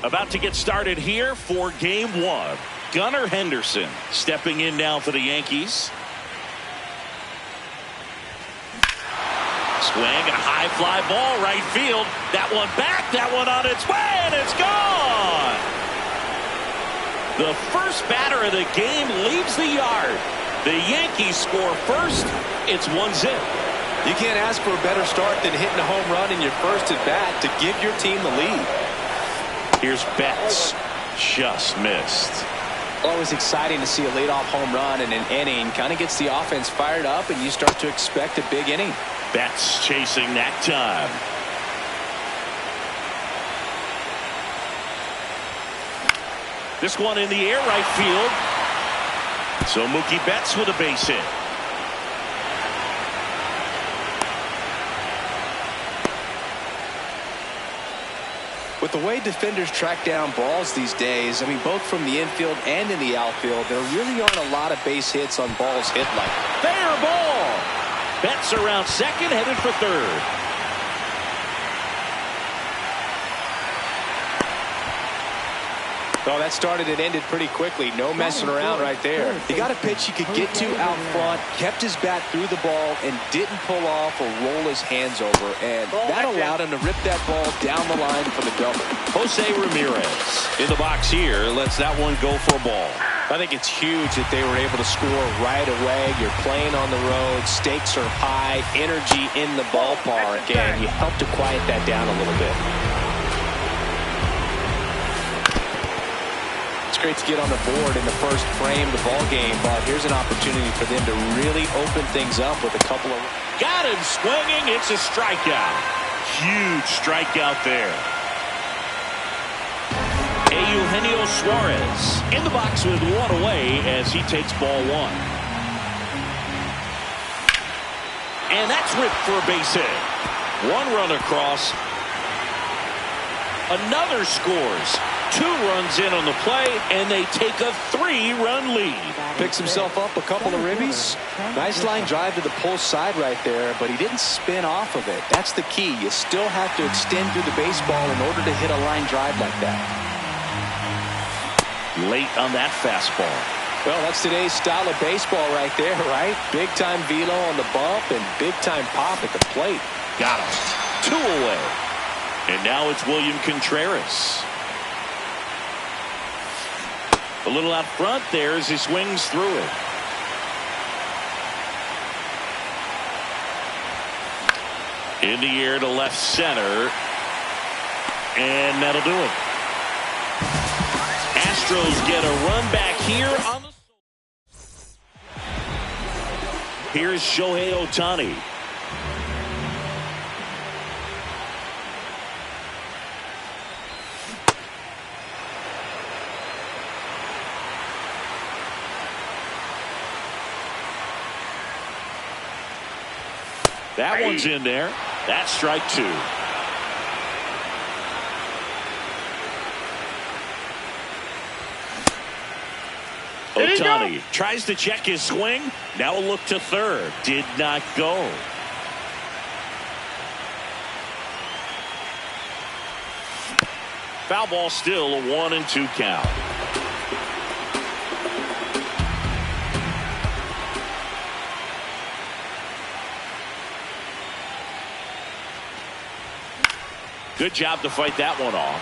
About to get started here for game one. Gunnar Henderson stepping in now for the Yankees. Swing and a high fly ball right field. That one back, that one on its way, and it's gone. The first batter of the game leaves the yard. The Yankees score first. It's 1-0. You can't ask for a better start than hitting a home run in your first at bat to give your team the lead. Here's Betts. Just missed. Always exciting to see a leadoff home run in an inning. Kind of gets the offense fired up, and you start to expect a big inning. Betts chasing that time. This one in the air, right field. So Mookie Betts with a base hit. With the way defenders track down balls these days, I mean, both from the infield and in the outfield, there really aren't a lot of base hits on balls hit like that. Fair ball. Betts around second, headed for third. Oh, that started and ended pretty quickly. No messing around right there. He got a pitch he could get to out front, kept his bat through the ball, and didn't pull off or roll his hands over. And that allowed him to rip that ball down the line for the double. Jose Ramirez in the box here. Lets that one go for a ball. I think it's huge that they were able to score right away. You're playing on the road. Stakes are high. Energy in the ballpark. And you help to quiet that down a little bit. Great to get on the board in the first frame of the ball game, but here's an opportunity for them to really open things up with a couple of. Got him swinging. It's a strikeout. Huge strikeout there. Eugenio Suarez in the box with one away as he takes ball one. And that's ripped for a base hit. One run across. Another scores. 2 runs in on the play, and they take a 3-run lead. Picks himself up a couple of ribbies. Nice line drive to the pull side right there, but he didn't spin off of it. That's the key. You still have to extend through the baseball in order to hit a line drive like that. Late on that fastball. Well, that's today's style of baseball right there, right? Big-time velo on the bump and big-time pop at the plate. Got him. 2 away. And now it's William Contreras. A little out front there as he swings through it. In the air to left center. And that'll do it. Astros get a run back here on the. Here's Shohei Ohtani. That one's in there. That's strike 2. Ohtani tries to check his swing. Now a look to third. Did not go. Foul ball still, a 1-2 count. Good job to fight that one off.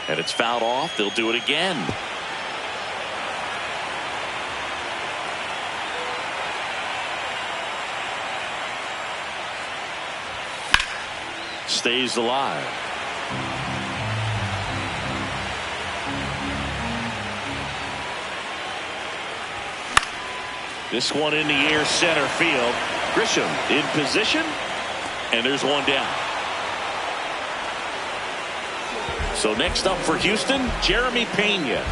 And it's fouled off. They'll do it again. Stays alive. This one in the air, center field. Grisham in position, and there's one down. So next up for Houston, Jeremy Pena.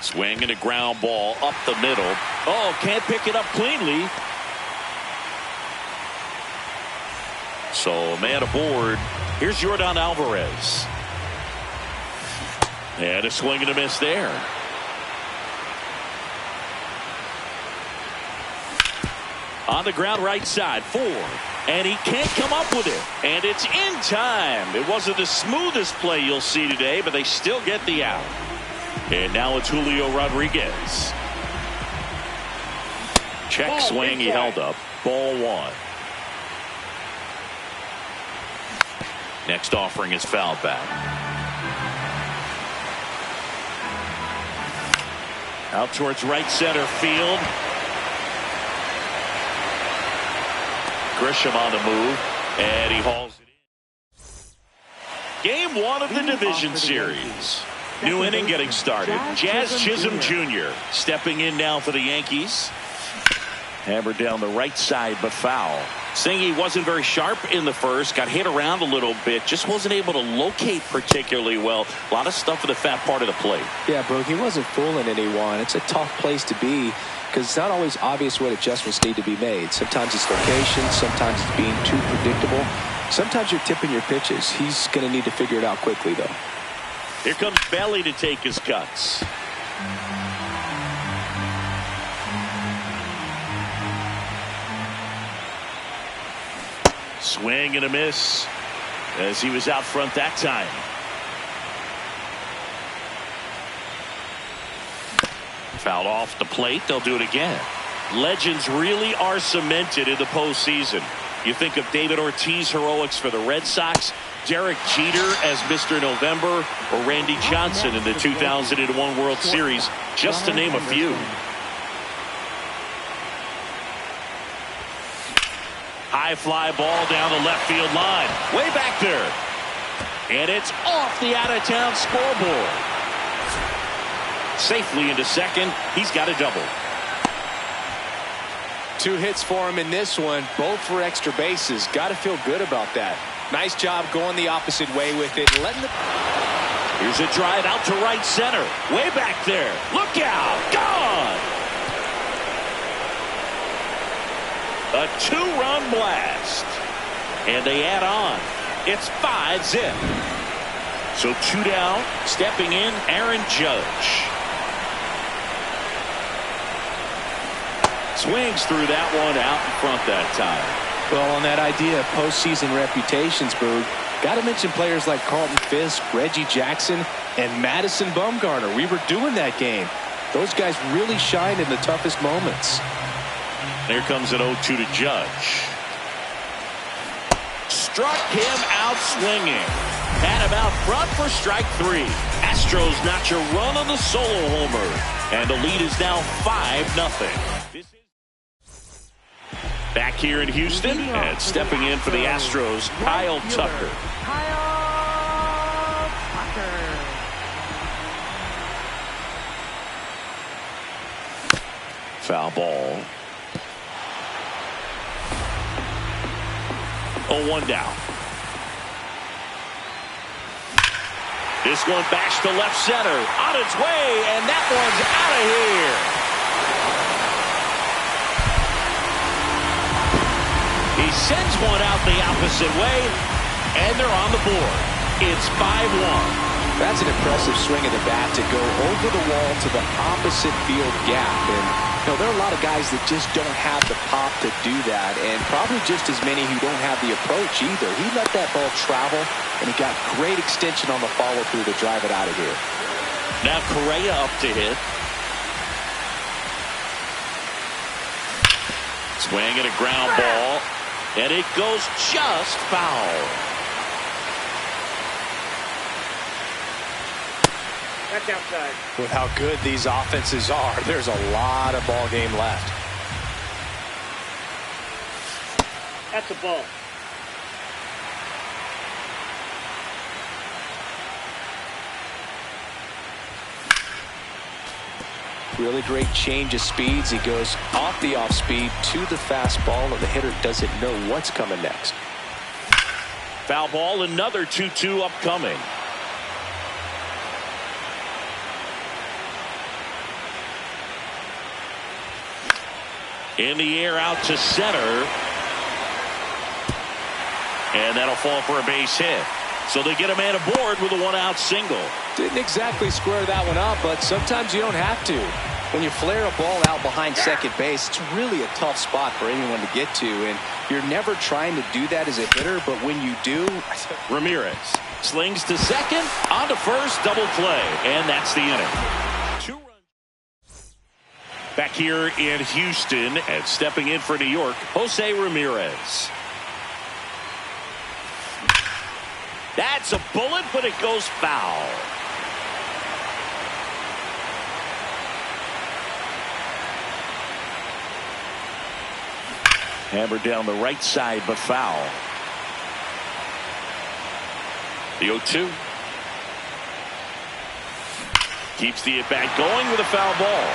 Swing and a ground ball up the middle. Oh, can't pick it up cleanly. So man aboard. Here's Yordan Alvarez. And a swing and a miss there. On the ground right side, 4. And he can't come up with it. And it's in time. It wasn't the smoothest play you'll see today, but they still get the out. And now it's Julio Rodriguez. Check swing, he held up. Ball 1. Next offering is fouled back. Out towards right center field. Grisham on the move, and he hauls it in. Game 1 of the division series. New inning getting started. Jazz Chisholm Jr. stepping in now for the Yankees. Hammered down the right side, but foul. Singy wasn't very sharp in the first, got hit around a little bit, just wasn't able to locate particularly well. A lot of stuff in the fat part of the plate. Yeah, Boog, he wasn't fooling anyone. It's a tough place to be because it's not always obvious what adjustments need to be made. Sometimes it's location, sometimes it's being too predictable. Sometimes you're tipping your pitches. He's going to need to figure it out quickly, though. Here comes Belly to take his cuts. Swing and a miss as he was out front that time. Fouled off the plate. They'll do it again. Legends really are cemented in the postseason. You think of David Ortiz heroics for the Red Sox, Derek Jeter as Mr. November, or Randy Johnson in the 2001 World Series, just to name a few. High fly ball down the left field line. Way back there. And it's off the out-of-town scoreboard. Safely into second. He's got a double. 2 hits for him in this one, both for extra bases. Got to feel good about that. Nice job going the opposite way with it. Here's a drive out to right center. Way back there. Look out. Gone. A 2-run blast. And they add on. It's 5-zip. So 2 down. Stepping in, Aaron Judge. Swings through that one out in front that time. Well, on that idea of postseason reputations, Boog, got to mention players like Carlton Fisk, Reggie Jackson, and Madison Bumgarner. We were doing that game. Those guys really shine in the toughest moments. Here comes an 0-2 to Judge. Struck him out swinging. Had him out front for strike 3. Astros notch a run on the solo homer. And the lead is now 5-0. Back here in Houston, and stepping in for the Astros, Kyle Tucker. Foul ball. 0-1 down. This one bashed to left center. On its way, and that one's out of here. He sends one out the opposite way, and they're on the board. It's 5-1. That's an impressive swing of the bat to go over the wall to the opposite field gap. And there are a lot of guys that just don't have the pop to do that, and probably just as many who don't have the approach either. He let that ball travel, and he got great extension on the follow-through to drive it out of here. Now Correa up to hit. Swing and a ground ball, and it goes just foul. That's outside. With how good these offenses are, there's a lot of ball game left. That's a ball. Really great change of speeds. He goes off the off speed to the fastball, and the hitter doesn't know what's coming next. Foul ball, another 2-2 upcoming. In the air out to center. And that'll fall for a base hit. So they get a man aboard with a 1-out single. Didn't exactly square that one up, but sometimes you don't have to. When you flare a ball out behind second base, it's really a tough spot for anyone to get to, and you're never trying to do that as a hitter, but when you do... Ramirez slings to second, on to first, double play, and that's the inning. 2 runs. Back here in Houston, and stepping in for New York, Jose Ramirez. That's a bullet, but it goes foul. Hammered down the right side, but foul. The 0-2. Keeps the at-bat going with a foul ball.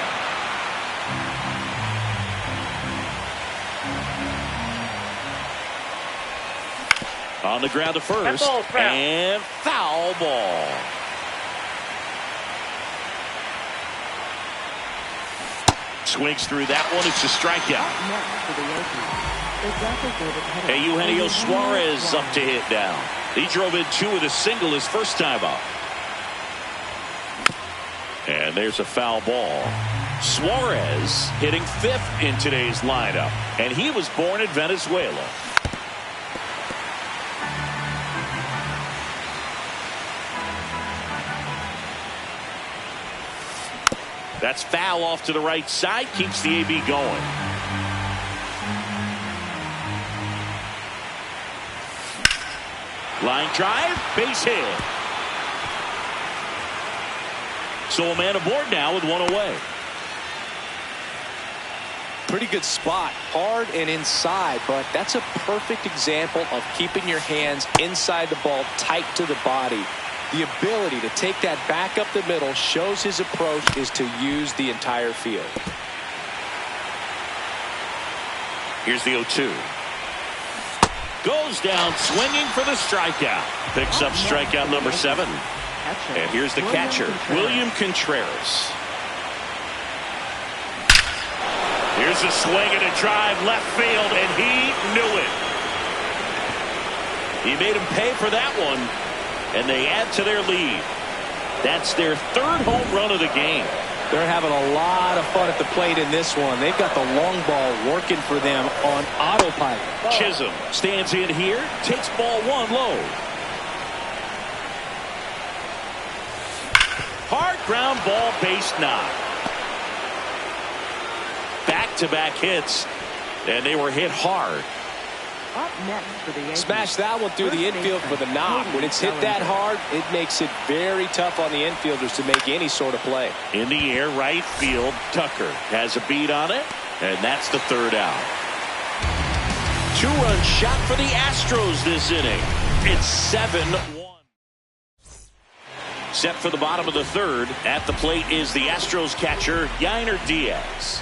On the ground to first. And foul ball. Swings through that one. It's a strikeout. And Eugenio Suarez up to hit down. He drove in 2 with a single his first time up. And there's a foul ball. Suarez hitting 5th in today's lineup. And he was born in Venezuela. That's foul off to the right side. Keeps the AB going. Line drive. Base hit. So a man aboard now with 1 away. Pretty good spot. Hard and inside, but that's a perfect example of keeping your hands inside the ball, tight to the body. The ability to take that back up the middle shows his approach is to use the entire field. Here's the 0-2. Goes down swinging for the strikeout. Picks up strikeout number 7. And here's the catcher, William Contreras. Here's a swing and a drive left field, and he knew it. He made him pay for that one. And they add to their lead. That's their 3rd home run of the game. They're having a lot of fun at the plate in this one. They've got the long ball working for them on autopilot. Chisholm stands in here, takes ball 1 low. Hard ground ball, base knock. Back-to-back hits, and they were hit hard. Smash that one through the infield for the knock. When it's hit that hard, it makes it very tough on the infielders to make any sort of play. In the air, right field. Tucker has a beat on it, and that's the 3rd out. 2-run shot for the Astros this inning. It's 7-1. Set for the bottom of the 3rd. At the plate is the Astros catcher, Yainer Diaz.